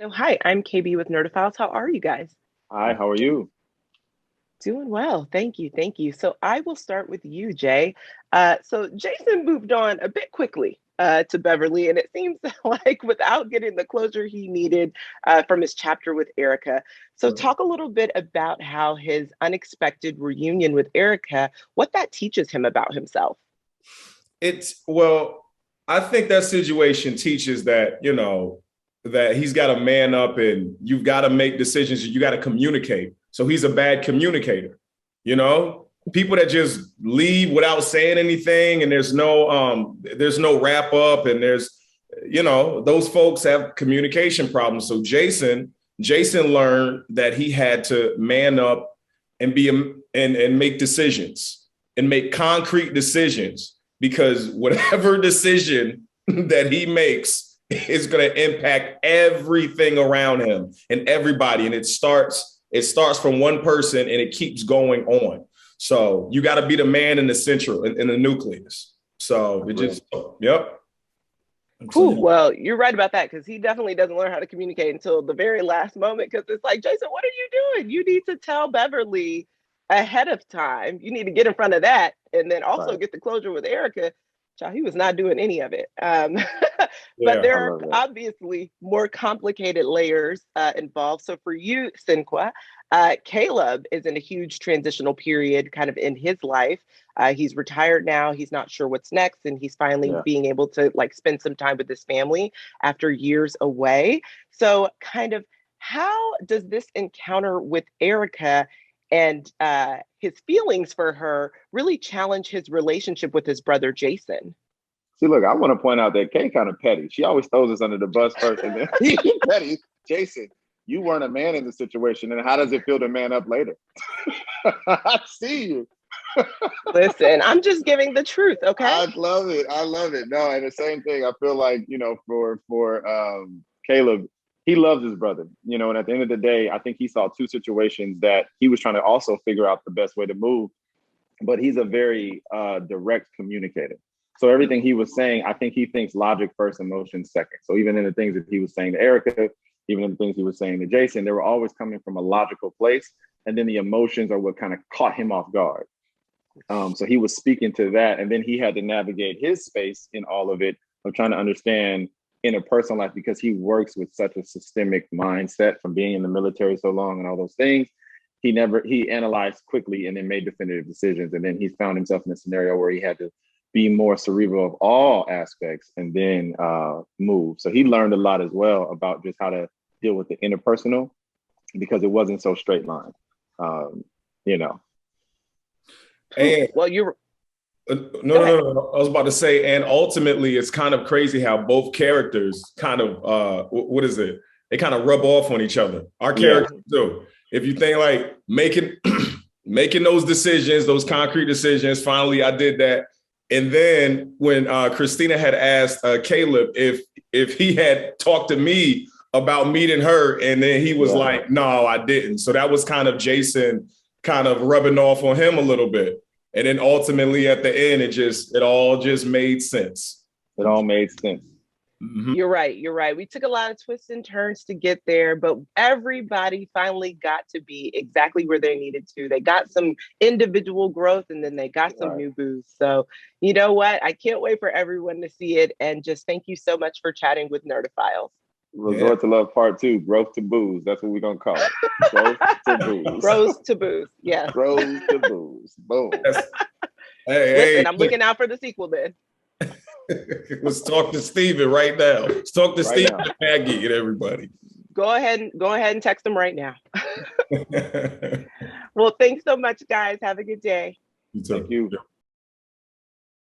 So, hi, I'm KB with Nerdophiles. How are you guys? Hi, how are you? Doing well. Thank you. Thank you. So, I will start with you, Jay. So, Jason moved on a bit quickly to Beverly, and it seems like without getting the closure he needed from his chapter with Erica. So, Right. talk a little bit about how his unexpected reunion with Erica, what that teaches him about himself. I think that situation teaches that, that he's got to man up and you've got to make decisions. You got to communicate. So he's a bad communicator, you know? People that just leave without saying anything and there's no wrap up and those folks have communication problems. So Jason learned that he had to man up and and make decisions and make concrete decisions because whatever decision that he makes is going to impact everything around him and everybody. And it starts from one person and it keeps going on. So you got to be the man in the central, in the nucleus. So it just, yep. So, Cool. Well, you're right about that because he definitely doesn't learn how to communicate until the very last moment. Because it's like, Jason, what are you doing? You need to tell Beverly ahead of time. You need to get in front of that and then also right. get the closure with Erica. Child, he was not doing any of it. But Yeah. there I are love that. obviously more complicated layers involved. So for you, Sinqua, Caleb is in a huge transitional period kind of in his life. He's retired now. He's not sure what's next, and he's finally Yeah. being able to like spend some time with his family after years away. So, kind of, how does this encounter with Erica and his feelings for her really challenge his relationship with his brother Jason? See, look, I want to point out that Kay kind of petty. She always throws us under the bus first and then petty. Jason, you weren't a man in the situation. And how does it feel to man up later? I see you. Listen, I'm just giving the truth, okay? I love it. I love it. No, and the same thing. I feel like for Caleb, he loves his brother. And at the end of the day, I think he saw two situations that he was trying to also figure out the best way to move. But he's a very direct communicator. So everything he was saying, I think he thinks logic first, emotion second. So even in the things that he was saying to Erica, even in the things he was saying to Jason, they were always coming from a logical place. And then the emotions are what kind of caught him off guard. So he was speaking to that, and then he had to navigate his space in all of it of trying to understand in a personal life because he works with such a systemic mindset from being in the military so long and all those things. He analyzed quickly and then made definitive decisions, and then he found himself in a scenario where he had to be more cerebral of all aspects and then move. So he learned a lot as well about just how to deal with the interpersonal because it wasn't so straight line. Um, you know, Cool. and Well, you're no, go no, ahead. no, no. I was about to say, and ultimately, it's kind of crazy how both characters kind of, what is it? They kind of rub off on each other. Our Yeah. characters do. If you think like making making those decisions, those concrete decisions, finally, I did that. And then when Christina had asked Caleb if he had talked to me about meeting her, and then he was Yeah. like, "No, I didn't." So that was kind of Jason kind of rubbing off on him a little bit. And then ultimately at the end, it all just made sense. It It all all made made sense. sense. Mm-hmm. You're right. You're right. We took a lot of twists and turns to get there, but everybody finally got to be exactly where they needed to. They got some individual growth and then they got some Right. new boosts. So, you know what? I can't wait for everyone to see it. And just thank you so much for chatting with Nerdophiles. Yeah. Resort to Love Part Two, Growth to Booze. That's what we're gonna call it. Growth to Booze. Bros to boost. Yes. Growth to Booze. Boom. Yes. Hey, Listen, I'm looking out for the sequel then. let's talk to Steven right now. Let's talk to Right Steven now. and Maggie and everybody. Go ahead and text them right now. You Well, thanks so much, guys. Have a good day. too. Thank you.